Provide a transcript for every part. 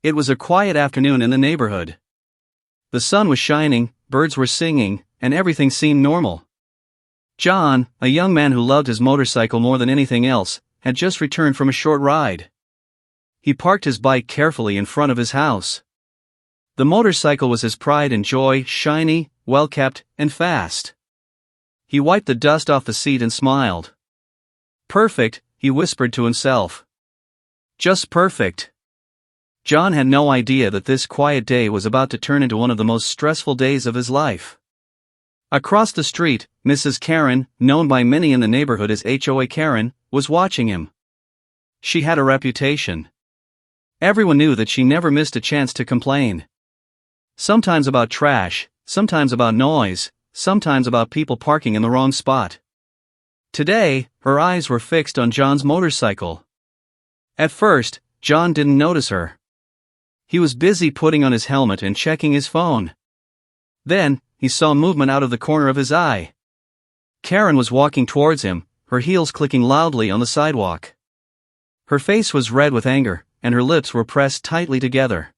It was a quiet afternoon in the neighborhood. The sun was shining, birds were singing, and everything seemed normal. John, a young man who loved his motorcycle more than anything else, had just returned from a short ride. He parked his bike carefully in front of his house. The motorcycle was his pride and joy, shiny, well-kept, and fast. He wiped the dust off the seat and smiled. "Perfect," he whispered to himself. "Just perfect." John had no idea that this quiet day was about to turn into one of the most stressful days of his life. Across the street, Mrs. Karen, known by many in the neighborhood as HOA Karen, was watching him. She had a reputation. Everyone knew that she never missed a chance to complain. Sometimes about trash, sometimes about noise, sometimes about people parking in the wrong spot. Today, her eyes were fixed on John's motorcycle. At first, John didn't notice her. He was busy putting on his helmet and checking his phone. Then, he saw movement out of the corner of his eye. Karen was walking towards him, her heels clicking loudly on the sidewalk. Her face was red with anger, and her lips were pressed tightly together.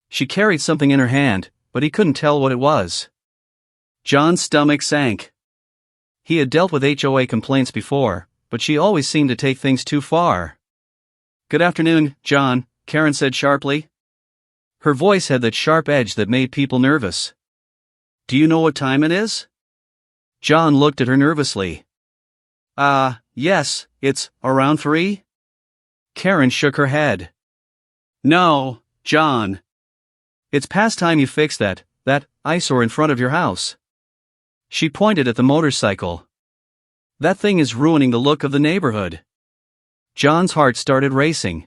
She carried something in her hand, but he couldn't tell what it was. John's stomach sank. He had dealt with HOA complaints before, but she always seemed to take things too far. "Good afternoon, John," Karen said sharply. Her voice had that sharp edge that made people nervous. "Do you know what time it is?" John looked at her nervously. Yes, it's around 3? Karen shook her head. "No, John. It's past time you fixed that eyesore in front of your house." She pointed at the motorcycle. "That thing is ruining the look of the neighborhood." John's heart started racing.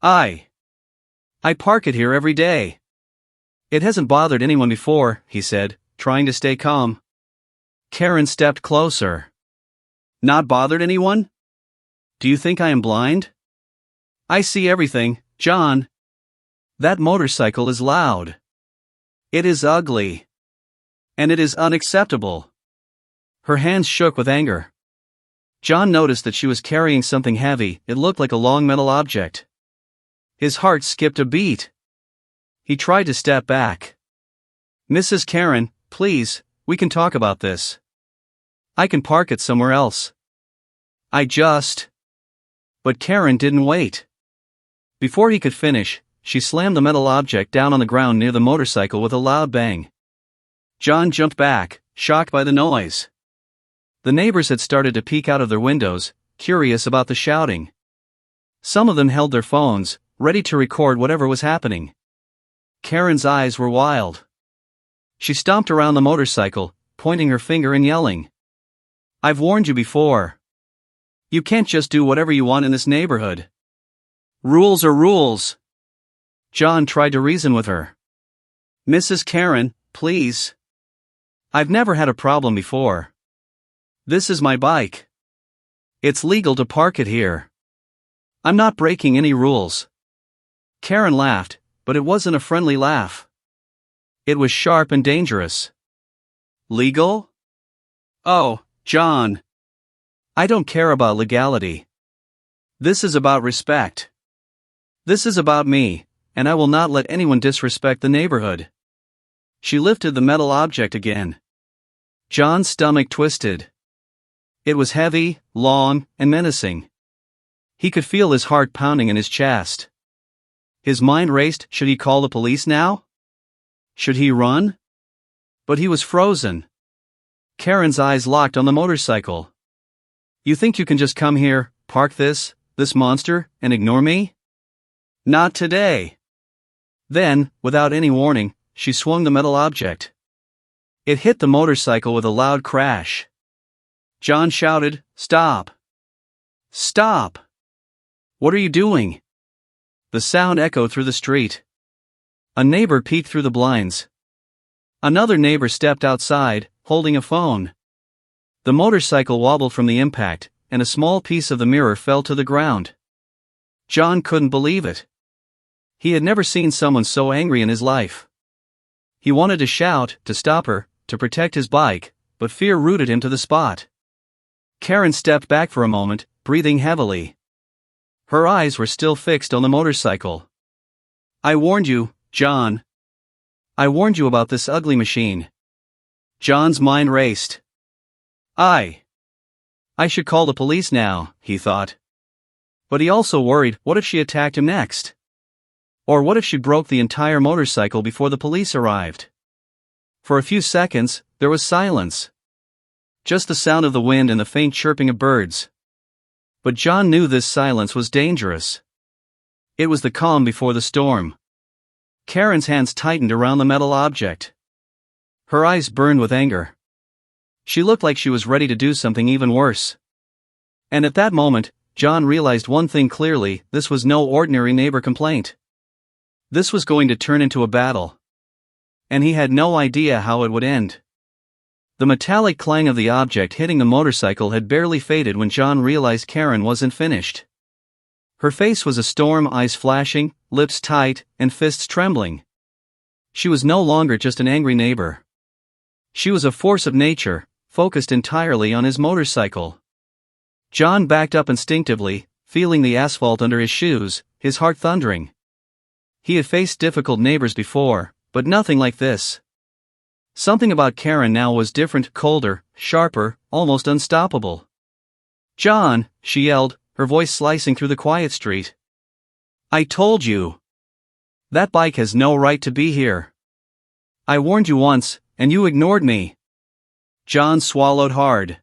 I park it here every day. "It hasn't bothered anyone before," he said, trying to stay calm. Karen stepped closer. "Not bothered anyone? Do you think I am blind?" "I see everything, John. That motorcycle is loud. It is ugly. And it is unacceptable." Her hands shook with anger. John noticed that she was carrying something heavy. It looked like a long metal object. His heart skipped a beat. He tried to step back. "Mrs. Karen, please, we can talk about this. I can park it somewhere else. But Karen didn't wait. Before he could finish, she slammed the metal object down on the ground near the motorcycle with a loud bang. John jumped back, shocked by the noise. The neighbors had started to peek out of their windows, curious about the shouting. Some of them held their phones, ready to record whatever was happening. Karen's eyes were wild. She stomped around the motorcycle, pointing her finger and yelling. "I've warned you before. You can't just do whatever you want in this neighborhood. Rules are rules." John tried to reason with her. "Mrs. Karen, please. I've never had a problem before. This is my bike. It's legal to park it here. I'm not breaking any rules." Karen laughed, but it wasn't a friendly laugh. It was sharp and dangerous. "Legal? Oh, John. I don't care about legality. This is about respect. This is about me, and I will not let anyone disrespect the neighborhood." She lifted the metal object again. John's stomach twisted. It was heavy, long, and menacing. He could feel his heart pounding in his chest. His mind raced. Should he call the police now? Should he run? But he was frozen. Karen's eyes locked on the motorcycle. "You think you can just come here, park this monster, and ignore me?" "Not today." Then, without any warning, she swung the metal object. It hit the motorcycle with a loud crash. John shouted, "Stop! Stop! What are you doing?" The sound echoed through the street. A neighbor peeked through the blinds. Another neighbor stepped outside, holding a phone. The motorcycle wobbled from the impact, and a small piece of the mirror fell to the ground. John couldn't believe it. He had never seen someone so angry in his life. He wanted to shout, to stop her, to protect his bike, but fear rooted him to the spot. Karen stepped back for a moment, breathing heavily. Her eyes were still fixed on the motorcycle. I warned you, John. I warned you about this ugly machine. John's mind raced. I should call the police now, he thought. But he also worried, what if she attacked him next? Or what if she broke the entire motorcycle before the police arrived? For a few seconds, there was silence. Just the sound of the wind and the faint chirping of birds. But John knew this silence was dangerous. It was the calm before the storm. Karen's hands tightened around the metal object. Her eyes burned with anger. She looked like she was ready to do something even worse. And at that moment, John realized one thing clearly: this was no ordinary neighbor complaint. This was going to turn into a battle. And he had no idea how it would end. The metallic clang of the object hitting the motorcycle had barely faded when John realized Karen wasn't finished. Her face was a storm, eyes flashing, lips tight, and fists trembling. She was no longer just an angry neighbor. She was a force of nature, focused entirely on his motorcycle. John backed up instinctively, feeling the asphalt under his shoes, his heart thundering. He had faced difficult neighbors before, but nothing like this. Something about Karen now was different, colder, sharper, almost unstoppable. "John," she yelled, her voice slicing through the quiet street. "I told you. That bike has no right to be here. I warned you once, and you ignored me." John swallowed hard.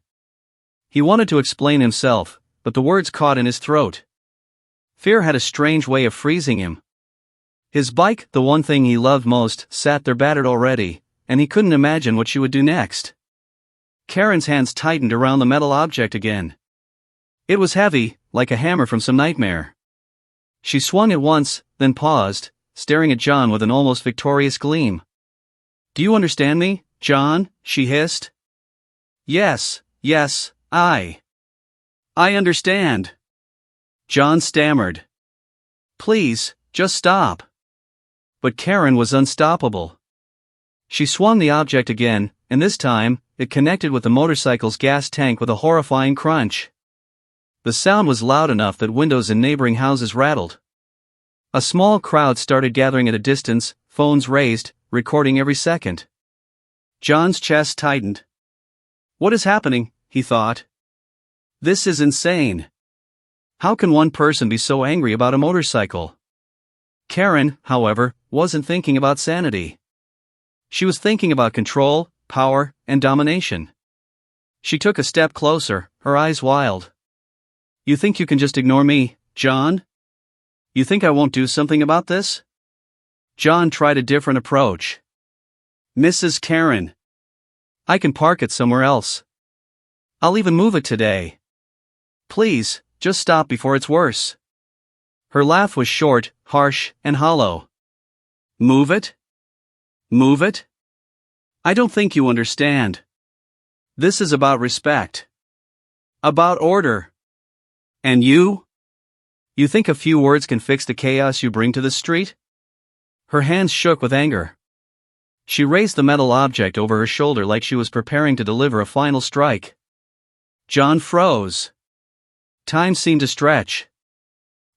He wanted to explain himself, but the words caught in his throat. Fear had a strange way of freezing him. His bike, the one thing he loved most, sat there battered already, and he couldn't imagine what she would do next. Karen's hands tightened around the metal object again. It was heavy, like a hammer from some nightmare. She swung it once, then paused, staring at John with an almost victorious gleam. "Do you understand me, John?" she hissed. Yes, I understand." John stammered. "Please, just stop." But Karen was unstoppable. She swung the object again, and this time, it connected with the motorcycle's gas tank with a horrifying crunch. The sound was loud enough that windows in neighboring houses rattled. A small crowd started gathering at a distance, phones raised, recording every second. John's chest tightened. What is happening, he thought. This is insane. How can one person be so angry about a motorcycle? Karen, however, wasn't thinking about sanity. She was thinking about control, power, and domination. She took a step closer, her eyes wild. "You think you can just ignore me, John? You think I won't do something about this?" John tried a different approach. "Mrs. Karen, I can park it somewhere else. I'll even move it today. Please, just stop before it's worse." Her laugh was short, harsh, and hollow. "Move it? Move it? I don't think you understand. This is about respect. About order. And you? You think a few words can fix the chaos you bring to the street?" Her hands shook with anger. She raised the metal object over her shoulder like she was preparing to deliver a final strike. John froze. Time seemed to stretch.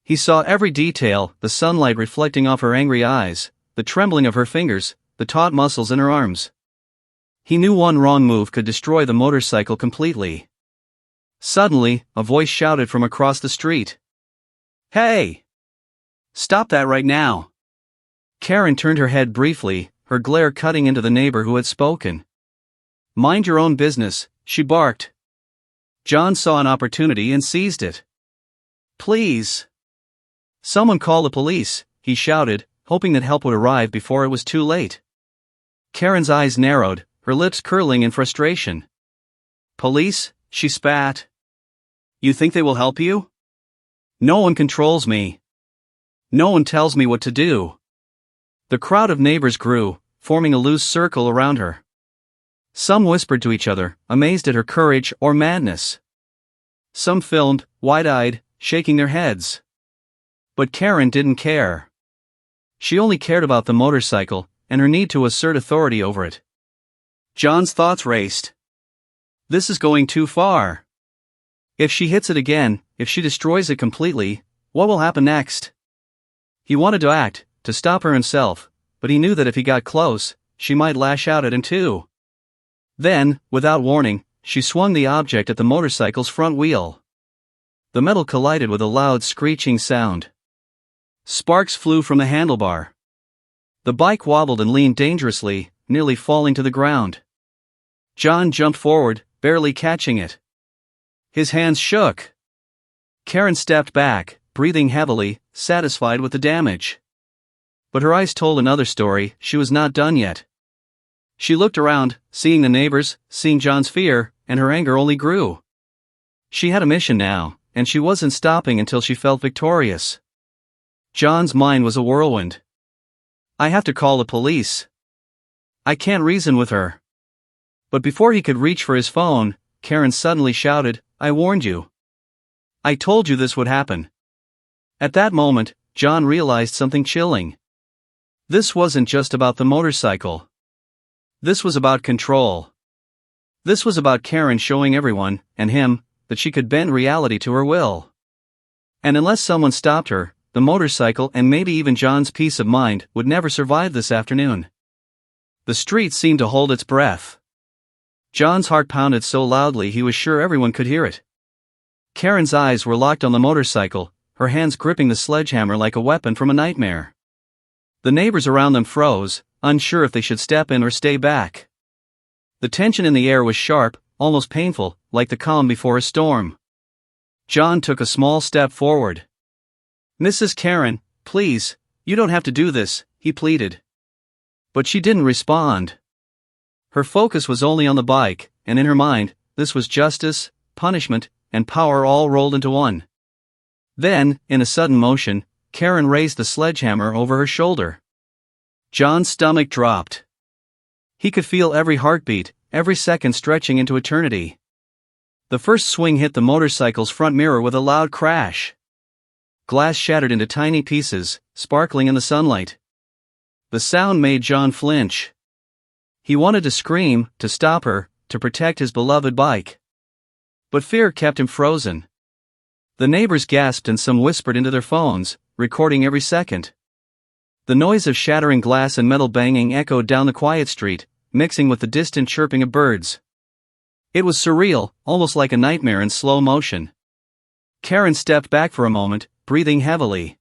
He saw every detail, the sunlight reflecting off her angry eyes, the trembling of her fingers, the taut muscles in her arms. He knew one wrong move could destroy the motorcycle completely. Suddenly, a voice shouted from across the street. "Hey! Stop that right now!" Karen turned her head briefly, her glare cutting into the neighbor who had spoken. "Mind your own business," she barked. John saw an opportunity and seized it. "Please! Someone call the police," he shouted, hoping that help would arrive before it was too late. Karen's eyes narrowed, her lips curling in frustration. "Police?" she spat. "You think they will help you? No one controls me. No one tells me what to do." The crowd of neighbors grew, forming a loose circle around her. Some whispered to each other, amazed at her courage or madness. Some filmed, wide-eyed, shaking their heads. But Karen didn't care. She only cared about the motorcycle, and her need to assert authority over it. John's thoughts raced. This is going too far. If she hits it again, if she destroys it completely, what will happen next? He wanted to act, to stop her himself, but he knew that if he got close, she might lash out at him too. Then, without warning, she swung the object at the motorcycle's front wheel. The metal collided with a loud screeching sound. Sparks flew from the handlebar. The bike wobbled and leaned dangerously, nearly falling to the ground. John jumped forward, barely catching it. His hands shook. Karen stepped back, breathing heavily, satisfied with the damage. But her eyes told another story. She was not done yet. She looked around, seeing the neighbors, seeing John's fear, and her anger only grew. She had a mission now, and she wasn't stopping until she felt victorious. John's mind was a whirlwind. I have to call the police. I can't reason with her. But before he could reach for his phone, Karen suddenly shouted, I warned you. I told you this would happen. At that moment, John realized something chilling. This wasn't just about the motorcycle. This was about control. This was about Karen showing everyone, and him, that she could bend reality to her will. And unless someone stopped her, the motorcycle and maybe even John's peace of mind would never survive this afternoon. The street seemed to hold its breath. John's heart pounded so loudly he was sure everyone could hear it. Karen's eyes were locked on the motorcycle, her hands gripping the sledgehammer like a weapon from a nightmare. The neighbors around them froze, unsure if they should step in or stay back. The tension in the air was sharp, almost painful, like the calm before a storm. John took a small step forward. Mrs. Karen, please, you don't have to do this, he pleaded. But she didn't respond. Her focus was only on the bike, and in her mind, this was justice, punishment, and power all rolled into one. Then, in a sudden motion, Karen raised the sledgehammer over her shoulder. John's stomach dropped. He could feel every heartbeat, every second stretching into eternity. The first swing hit the motorcycle's front mirror with a loud crash. Glass shattered into tiny pieces, sparkling in the sunlight. The sound made John flinch. He wanted to scream, to stop her, to protect his beloved bike. But fear kept him frozen. The neighbors gasped and some whispered into their phones, recording every second. The noise of shattering glass and metal banging echoed down the quiet street, mixing with the distant chirping of birds. It was surreal, almost like a nightmare in slow motion. Karen stepped back for a moment, breathing heavily.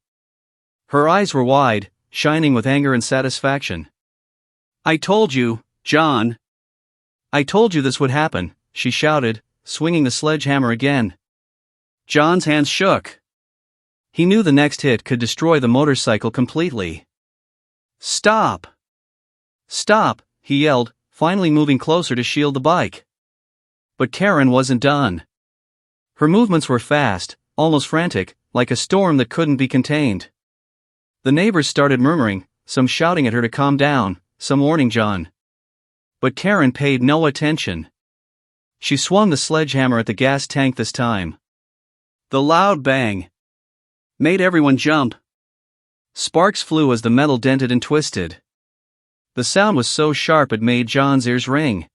Her eyes were wide, shining with anger and satisfaction. I told you, John. I told you this would happen, she shouted, swinging the sledgehammer again. John's hands shook. He knew the next hit could destroy the motorcycle completely. Stop! Stop, he yelled, finally moving closer to shield the bike. But Karen wasn't done. Her movements were fast, almost frantic, like a storm that couldn't be contained. The neighbors started murmuring, some shouting at her to calm down, some warning John. But Karen paid no attention. She swung the sledgehammer at the gas tank this time. The loud bang made everyone jump. Sparks flew as the metal dented and twisted. The sound was so sharp it made John's ears ring.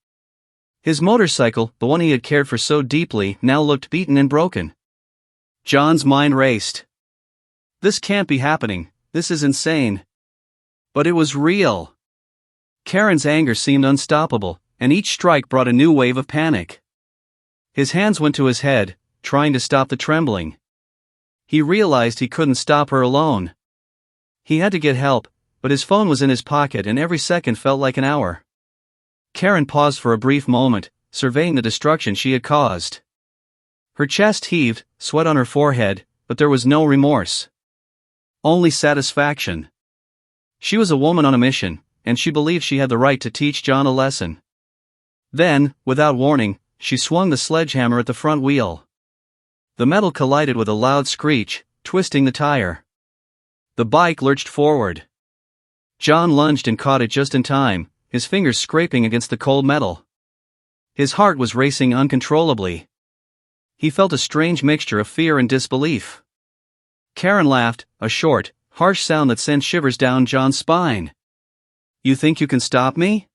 His motorcycle, the one he had cared for so deeply, now looked beaten and broken. John's mind raced. This can't be happening, this is insane. But it was real. Karen's anger seemed unstoppable, and each strike brought a new wave of panic. His hands went to his head, trying to stop the trembling. He realized he couldn't stop her alone. He had to get help, but his phone was in his pocket and every second felt like an hour. Karen paused for a brief moment, surveying the destruction she had caused. Her chest heaved, sweat on her forehead, but there was no remorse. Only satisfaction. She was a woman on a mission, and she believed she had the right to teach John a lesson. Then, without warning, she swung the sledgehammer at the front wheel. The metal collided with a loud screech, twisting the tire. The bike lurched forward. John lunged and caught it just in time, his fingers scraping against the cold metal. His heart was racing uncontrollably. He felt a strange mixture of fear and disbelief. Karen laughed, a short, harsh sound that sent shivers down John's spine. You think you can stop me?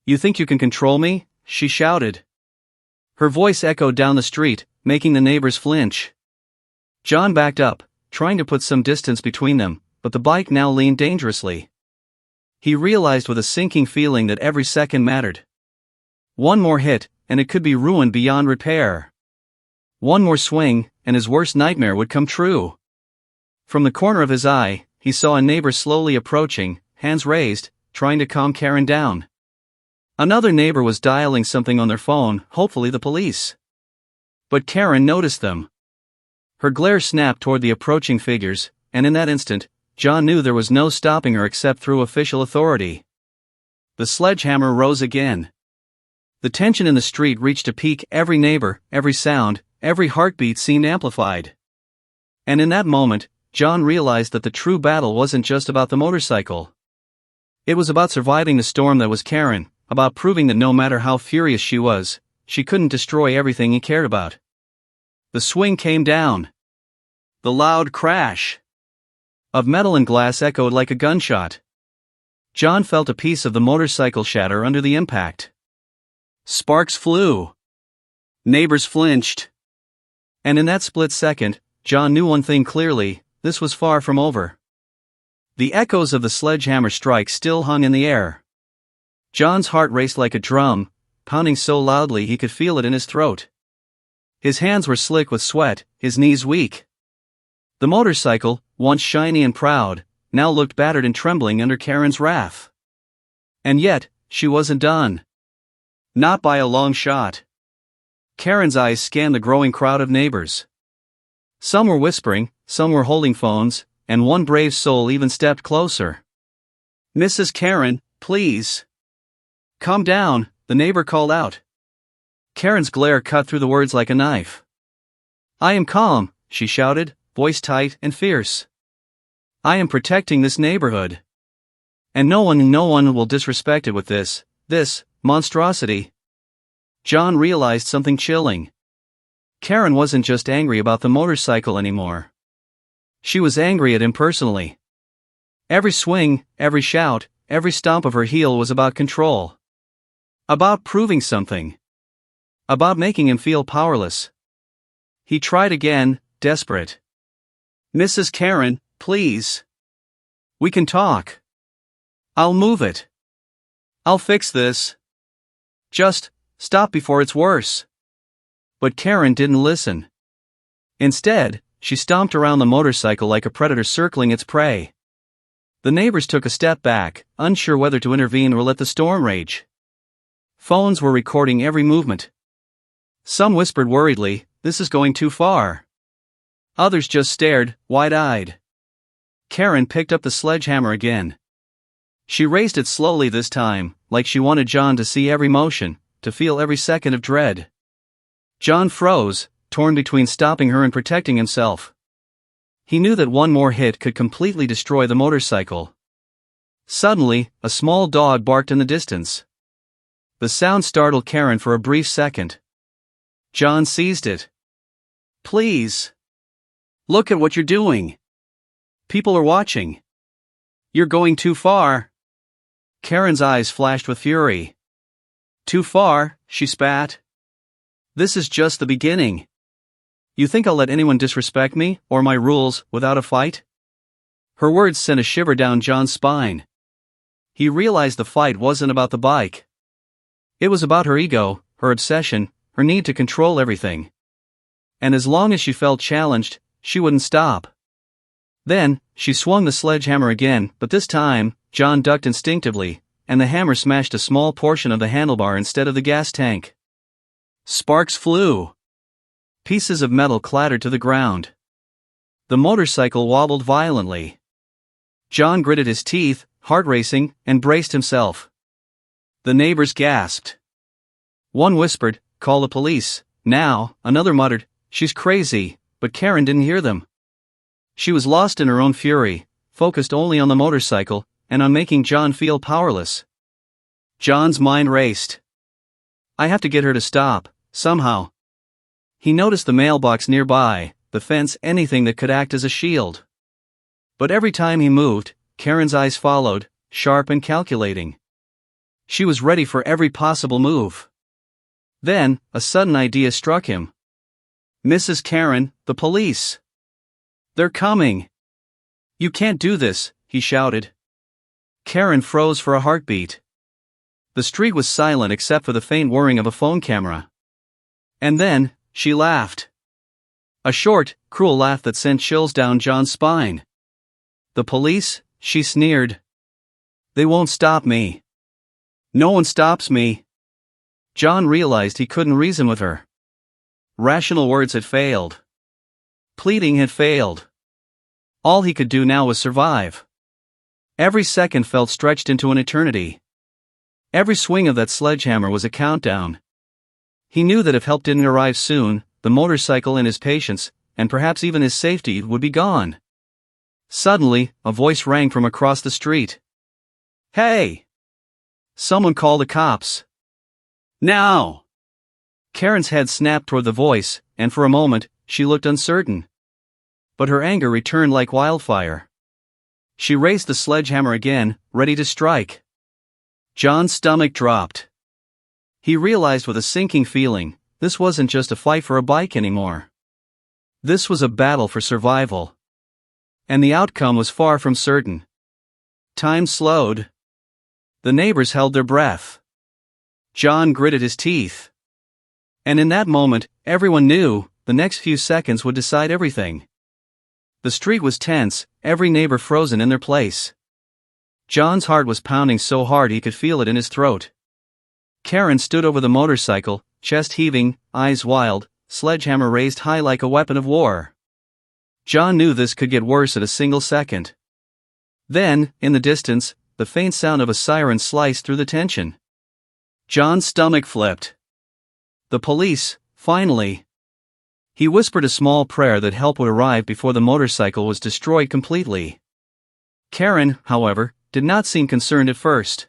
You think you can control me? She shouted. Her voice echoed down the street, making the neighbors flinch. John backed up, trying to put some distance between them, but the bike now leaned dangerously. He realized with a sinking feeling that every second mattered. One more hit, and it could be ruined beyond repair. One more swing, and his worst nightmare would come true. From the corner of his eye, he saw a neighbor slowly approaching, hands raised, trying to calm Karen down. Another neighbor was dialing something on their phone, hopefully the police. But Karen noticed them. Her glare snapped toward the approaching figures, and in that instant, John knew there was no stopping her except through official authority. The sledgehammer rose again. The tension in the street reached a peak. Every neighbor, every sound, every heartbeat seemed amplified. And in that moment, John realized that the true battle wasn't just about the motorcycle. It was about surviving the storm that was Karen, about proving that no matter how furious she was, she couldn't destroy everything he cared about. The swing came down. The loud crash of metal and glass echoed like a gunshot. John felt a piece of the motorcycle shatter under the impact. Sparks flew. Neighbors flinched. And in that split second, John knew one thing clearly: this was far from over. The echoes of the sledgehammer strike still hung in the air. John's heart raced like a drum, pounding so loudly he could feel it in his throat. His hands were slick with sweat, his knees weak. The motorcycle, once shiny and proud, now looked battered and trembling under Karen's wrath. And yet, she wasn't done. Not by a long shot. Karen's eyes scanned the growing crowd of neighbors. Some were whispering, some were holding phones, and one brave soul even stepped closer. "Mrs. Karen, please. Calm down," the neighbor called out. Karen's glare cut through the words like a knife. "I am calm," she shouted, voice tight and fierce. "I am protecting this neighborhood. And no one will disrespect it with this monstrosity." John realized something chilling. Karen wasn't just angry about the motorcycle anymore. She was angry at him personally. Every swing, every shout, every stomp of her heel was about control. About proving something. About making him feel powerless. He tried again, desperate. "Mrs. Karen, please. We can talk. I'll move it. I'll fix this. Just stop before it's worse." But Karen didn't listen. Instead, she stomped around the motorcycle like a predator circling its prey. The neighbors took a step back, unsure whether to intervene or let the storm rage. Phones were recording every movement. Some whispered worriedly, "This is going too far." Others just stared, wide-eyed. Karen picked up the sledgehammer again. She raised it slowly this time, like she wanted John to see every motion, to feel every second of dread. John froze, torn between stopping her and protecting himself. He knew that one more hit could completely destroy the motorcycle. Suddenly, a small dog barked in the distance. The sound startled Karen for a brief second. John seized it. "Please. Look at what you're doing. People are watching. You're going too far." Karen's eyes flashed with fury. "Too far," she spat. "This is just the beginning. You think I'll let anyone disrespect me, or my rules, without a fight?" Her words sent a shiver down John's spine. He realized the fight wasn't about the bike. It was about her ego, her obsession, her need to control everything. And as long as she felt challenged, she wouldn't stop. Then, she swung the sledgehammer again, but this time, John ducked instinctively, and the hammer smashed a small portion of the handlebar instead of the gas tank. Sparks flew. Pieces of metal clattered to the ground. The motorcycle wobbled violently. John gritted his teeth, heart racing, and braced himself. The neighbors gasped. One whispered, "Call the police, now," another muttered, "She's crazy," but Karen didn't hear them. She was lost in her own fury, focused only on the motorcycle, and on making John feel powerless. John's mind raced. "I have to get her to stop, somehow." He noticed the mailbox nearby, the fence, anything that could act as a shield. But every time he moved, Karen's eyes followed, sharp and calculating. She was ready for every possible move. Then, a sudden idea struck him. "Mrs. Karen, the police. They're coming." "You can't do this," he shouted. Karen froze for a heartbeat. The street was silent except for the faint whirring of a phone camera. And then, she laughed. A short, cruel laugh that sent chills down John's spine. "The police?" she sneered. "They won't stop me. No one stops me." John realized he couldn't reason with her. Rational words had failed. Pleading had failed. All he could do now was survive. Every second felt stretched into an eternity. Every swing of that sledgehammer was a countdown. He knew that if help didn't arrive soon, the motorcycle and his patience, and perhaps even his safety, would be gone. Suddenly, a voice rang from across the street. "Hey! Someone call the cops. Now!" Karen's head snapped toward the voice, and for a moment, she looked uncertain. But her anger returned like wildfire. She raised the sledgehammer again, ready to strike. John's stomach dropped. He realized with a sinking feeling, this wasn't just a fight for a bike anymore. This was a battle for survival. And the outcome was far from certain. Time slowed. The neighbors held their breath. John gritted his teeth. And in that moment, everyone knew, the next few seconds would decide everything. The street was tense, every neighbor frozen in their place. John's heart was pounding so hard he could feel it in his throat. Karen stood over the motorcycle, chest heaving, eyes wild, sledgehammer raised high like a weapon of war. John knew this could get worse at a single second. Then, in the distance, the faint sound of a siren sliced through the tension. John's stomach flipped. The police, finally. He whispered a small prayer that help would arrive before the motorcycle was destroyed completely. Karen, however, did not seem concerned at first.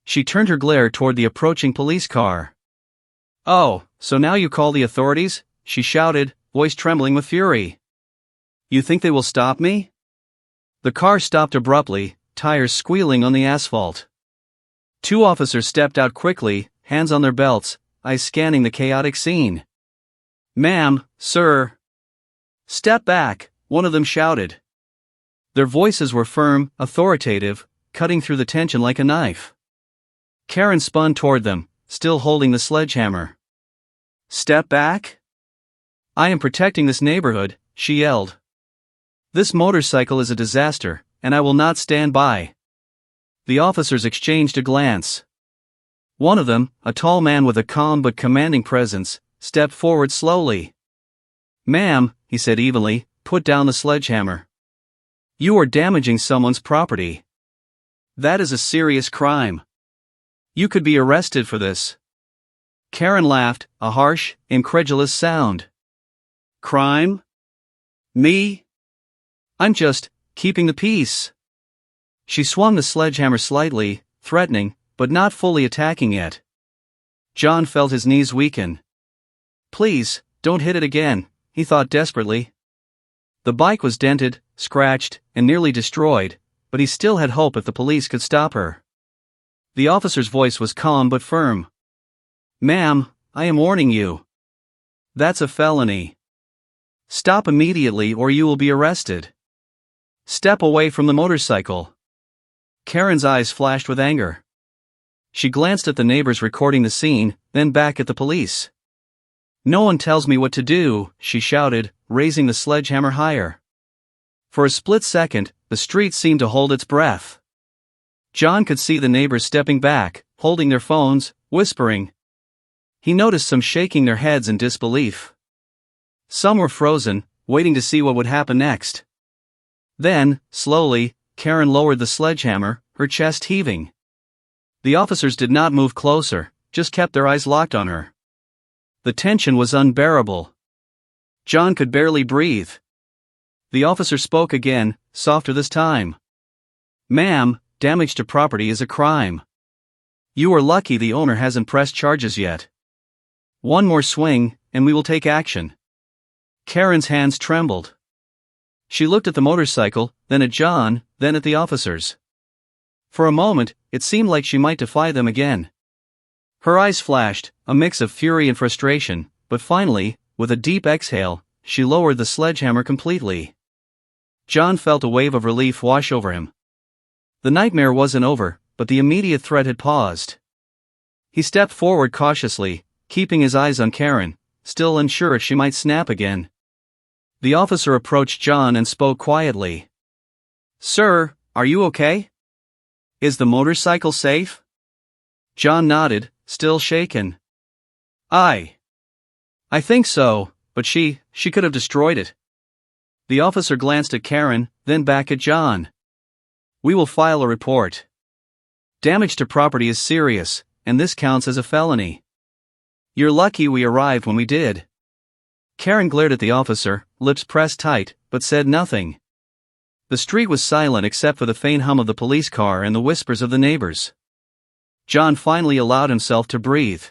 She turned her glare toward the approaching police car. "Oh, so now you call the authorities?" she shouted, voice trembling with fury. "You think they will stop me?" The car stopped abruptly, tires squealing on the asphalt. Two officers stepped out quickly, hands on their belts, eyes scanning the chaotic scene. "Ma'am, sir." "Step back," one of them shouted. Their voices were firm, authoritative, cutting through the tension like a knife. Karen spun toward them, still holding the sledgehammer. "Step back? I am protecting this neighborhood," she yelled. "This motorcycle is a disaster, and I will not stand by." The officers exchanged a glance. One of them, a tall man with a calm but commanding presence, stepped forward slowly. "Ma'am," he said evenly, "put down the sledgehammer. You are damaging someone's property. That is a serious crime. You could be arrested for this." Karen laughed, a harsh, incredulous sound. "Crime? Me? I'm just keeping the peace." She swung the sledgehammer slightly, threatening, but not fully attacking yet. John felt his knees weaken. "Please, don't hit it again," he thought desperately. The bike was dented, scratched, and nearly destroyed, but he still had hope if the police could stop her. The officer's voice was calm but firm. "Ma'am, I am warning you. That's a felony. Stop immediately or you will be arrested. Step away from the motorcycle." Karen's eyes flashed with anger. She glanced at the neighbors recording the scene, then back at the police. "No one tells me what to do," she shouted, raising the sledgehammer higher. For a split second, the street seemed to hold its breath. John could see the neighbors stepping back, holding their phones, whispering. He noticed some shaking their heads in disbelief. Some were frozen, waiting to see what would happen next. Then, slowly, Karen lowered the sledgehammer, her chest heaving. The officers did not move closer, just kept their eyes locked on her. The tension was unbearable. John could barely breathe. The officer spoke again, softer this time. "Ma'am, damage to property is a crime. You are lucky the owner hasn't pressed charges yet. One more swing, and we will take action." Karen's hands trembled. She looked at the motorcycle, then at John, then at the officers. For a moment, it seemed like she might defy them again. Her eyes flashed, a mix of fury and frustration, but finally, with a deep exhale, she lowered the sledgehammer completely. John felt a wave of relief wash over him. The nightmare wasn't over, but the immediate threat had paused. He stepped forward cautiously, keeping his eyes on Karen, still unsure if she might snap again. The officer approached John and spoke quietly. "Sir, are you okay? Is the motorcycle safe?" John nodded, still shaken. I think so, but she could have destroyed it." The officer glanced at Karen, then back at John. "We will file a report. Damage to property is serious, and this counts as a felony. You're lucky we arrived when we did." Karen glared at the officer, lips pressed tight, but said nothing. The street was silent except for the faint hum of the police car and the whispers of the neighbors. John finally allowed himself to breathe.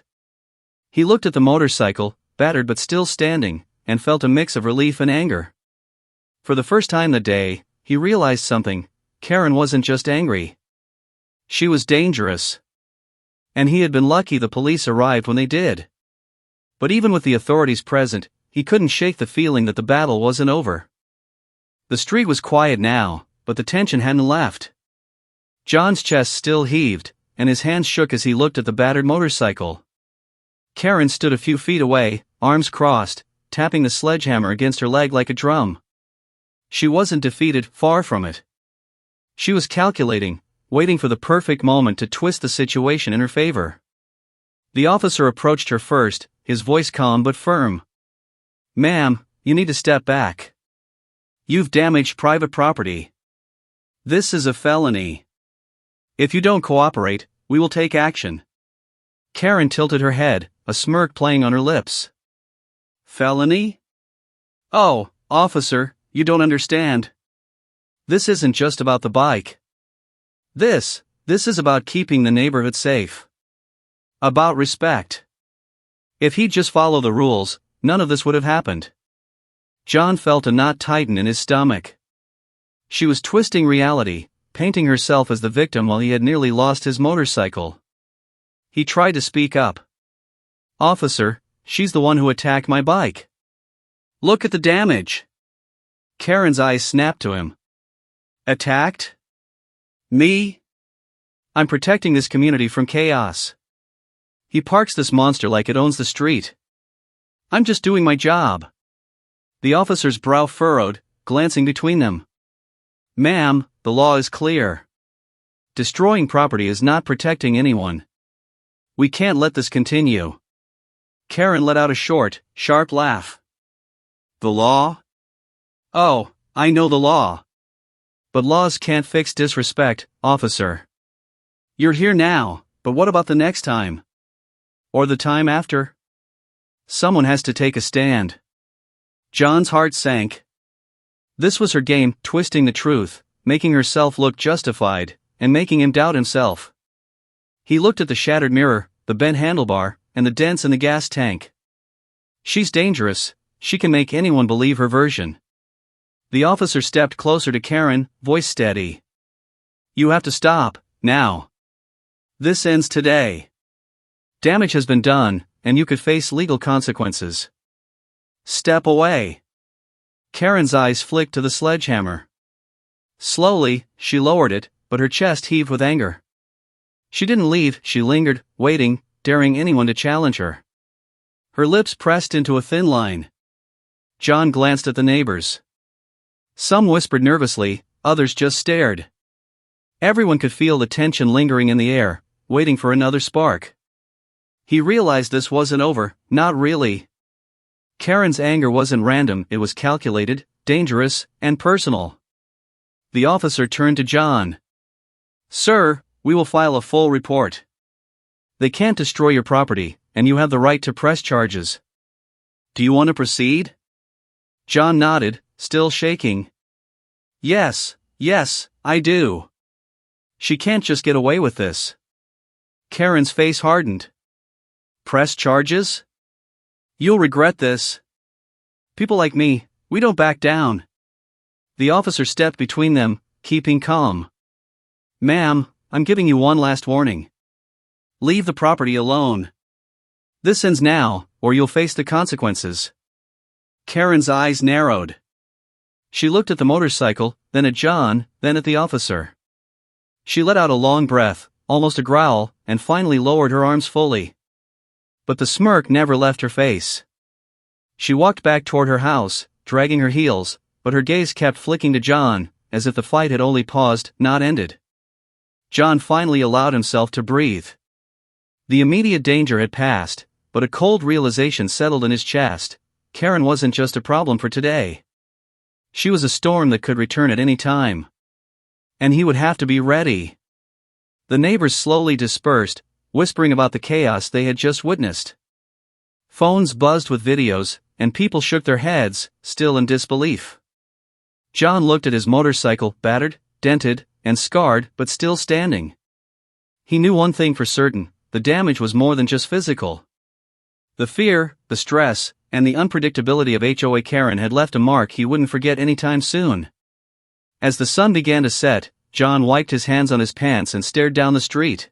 He looked at the motorcycle, battered but still standing, and felt a mix of relief and anger. For the first time that day, he realized something: Karen wasn't just angry. She was dangerous. And he had been lucky the police arrived when they did. But even with the authorities present, he couldn't shake the feeling that the battle wasn't over. The street was quiet now, but the tension hadn't left. John's chest still heaved, and his hands shook as he looked at the battered motorcycle. Karen stood a few feet away, arms crossed, tapping the sledgehammer against her leg like a drum. She wasn't defeated, far from it. She was calculating, waiting for the perfect moment to twist the situation in her favor. The officer approached her first, his voice calm but firm. "Ma'am, you need to step back. You've damaged private property. This is a felony. If you don't cooperate, we will take action." Karen tilted her head, a smirk playing on her lips. "Felony? Oh, officer, you don't understand. This isn't just about the bike. This is about keeping the neighborhood safe. About respect. If he'd just follow the rules, none of this would have happened." John felt a knot tighten in his stomach. She was twisting reality, painting herself as the victim while he had nearly lost his motorcycle. He tried to speak up. "Officer, she's the one who attacked my bike. Look at the damage." Karen's eyes snapped to him. "Attacked? Me? I'm protecting this community from chaos. He parks this monster like it owns the street. I'm just doing my job." The officer's brow furrowed, glancing between them. "Ma'am, the law is clear. Destroying property is not protecting anyone. We can't let this continue." Karen let out a short, sharp laugh. "The law? Oh, I know the law. But laws can't fix disrespect, officer. You're here now, but what about the next time? Or the time after? Someone has to take a stand." John's heart sank. This was her game, twisting the truth, making herself look justified, and making him doubt himself. He looked at the shattered mirror, the bent handlebar, and the dents in the gas tank. She's dangerous, she can make anyone believe her version. The officer stepped closer to Karen, voice steady. "You have to stop, now. This ends today. Damage has been done, and you could face legal consequences. Step away." Karen's eyes flicked to the sledgehammer. Slowly, she lowered it, but her chest heaved with anger. She didn't leave, she lingered, waiting, daring anyone to challenge her. Her lips pressed into a thin line. John glanced at the neighbors. Some whispered nervously, others just stared. Everyone could feel the tension lingering in the air, waiting for another spark. He realized this wasn't over, not really. Karen's anger wasn't random, it was calculated, dangerous, and personal. The officer turned to John. "Sir, we will file a full report. They can't destroy your property, and you have the right to press charges. Do you want to proceed?" John nodded, still shaking. Yes, I do. She can't just get away with this." Karen's face hardened. "Press charges? You'll regret this. People like me, we don't back down." The officer stepped between them, keeping calm. "Ma'am, I'm giving you one last warning. Leave the property alone. This ends now, or you'll face the consequences." Karen's eyes narrowed. She looked at the motorcycle, then at John, then at the officer. She let out a long breath, almost a growl, and finally lowered her arms fully. But the smirk never left her face. She walked back toward her house, dragging her heels, but her gaze kept flicking to John, as if the fight had only paused, not ended. John finally allowed himself to breathe. The immediate danger had passed, but a cold realization settled in his chest. Karen wasn't just a problem for today. She was a storm that could return at any time. And he would have to be ready. The neighbors slowly dispersed, whispering about the chaos they had just witnessed. Phones buzzed with videos, and people shook their heads, still in disbelief. John looked at his motorcycle, battered, dented, and scarred, but still standing. He knew one thing for certain: the damage was more than just physical. The fear, the stress, and the unpredictability of HOA Karen had left a mark he wouldn't forget anytime soon. As the sun began to set, John wiped his hands on his pants and stared down the street.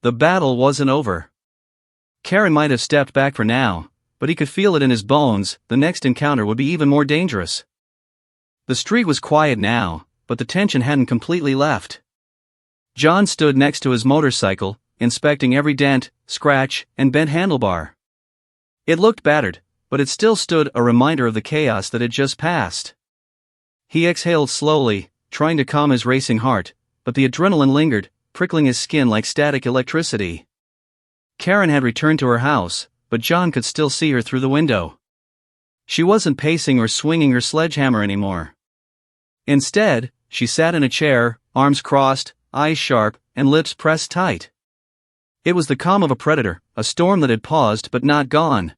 The battle wasn't over. Karen might have stepped back for now, but he could feel it in his bones. The next encounter would be even more dangerous. The street was quiet now, but the tension hadn't completely left. John stood next to his motorcycle, inspecting every dent, scratch, and bent handlebar. It looked battered, but it still stood, a reminder of the chaos that had just passed. He exhaled slowly, trying to calm his racing heart, but the adrenaline lingered, prickling his skin like static electricity. Karen had returned to her house, but John could still see her through the window. She wasn't pacing or swinging her sledgehammer anymore. Instead, she sat in a chair, arms crossed, eyes sharp, and lips pressed tight. It was the calm of a predator, a storm that had paused but not gone.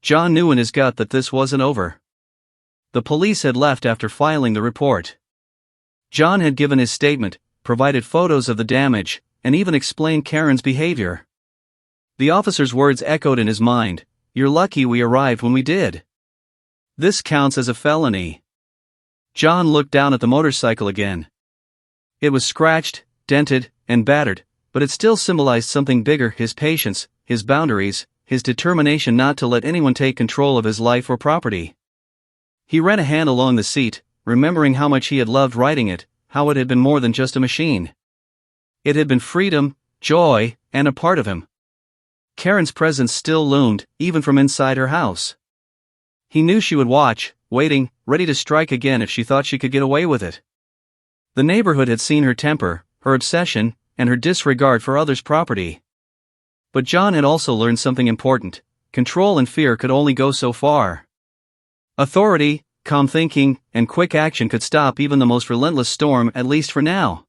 John knew in his gut that this wasn't over. The police had left after filing the report. John had given his statement, provided photos of the damage, and even explained Karen's behavior. The officer's words echoed in his mind: "You're lucky we arrived when we did. This counts as a felony." John looked down at the motorcycle again. It was scratched, dented, and battered, but it still symbolized something bigger: his patience, his boundaries, his determination not to let anyone take control of his life or property. He ran a hand along the seat, remembering how much he had loved riding it, how it had been more than just a machine. It had been freedom, joy, and a part of him. Karen's presence still loomed, even from inside her house. He knew she would watch, waiting, ready to strike again if she thought she could get away with it. The neighborhood had seen her temper, her obsession, and her disregard for others' property. But John had also learned something important: control and fear could only go so far. Authority, calm thinking, and quick action could stop even the most relentless storm, at least for now.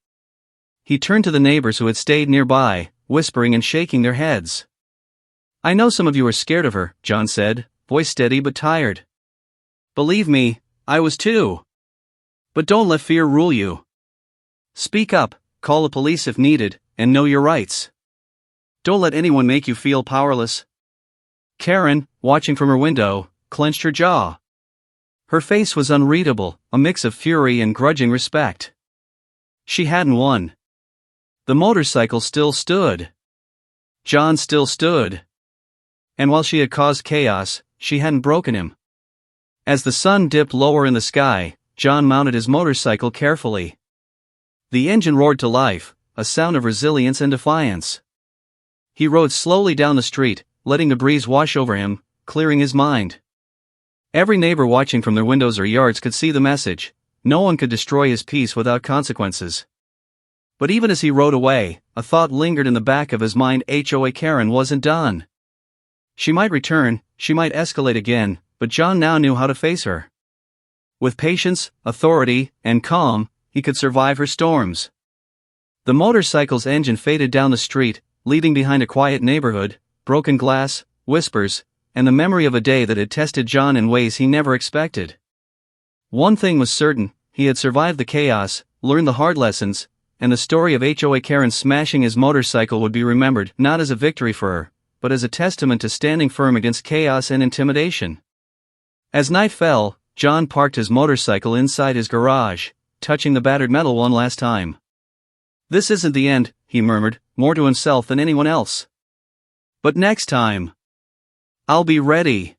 He turned to the neighbors who had stayed nearby, whispering and shaking their heads. "I know some of you are scared of her," John said, voice steady but tired. "Believe me, I was too. But don't let fear rule you. Speak up, call the police if needed, and know your rights. Don't let anyone make you feel powerless." Karen, watching from her window, clenched her jaw. Her face was unreadable, a mix of fury and grudging respect. She hadn't won. The motorcycle still stood. John still stood. And while she had caused chaos, she hadn't broken him. As the sun dipped lower in the sky, John mounted his motorcycle carefully. The engine roared to life, a sound of resilience and defiance. He rode slowly down the street, letting the breeze wash over him, clearing his mind. Every neighbor watching from their windows or yards could see the message: no one could destroy his peace without consequences. But even as he rode away, a thought lingered in the back of his mind: HOA Karen wasn't done. She might return, she might escalate again, but John now knew how to face her. With patience, authority, and calm, he could survive her storms. The motorcycle's engine faded down the street, leaving behind a quiet neighborhood, broken glass, whispers, and the memory of a day that had tested John in ways he never expected. One thing was certain: he had survived the chaos, learned the hard lessons, and the story of HOA Karen smashing his motorcycle would be remembered not as a victory for her, but as a testament to standing firm against chaos and intimidation. As night fell, John parked his motorcycle inside his garage, touching the battered metal one last time. "This isn't the end," he murmured, more to himself than anyone else. "But next time, I'll be ready."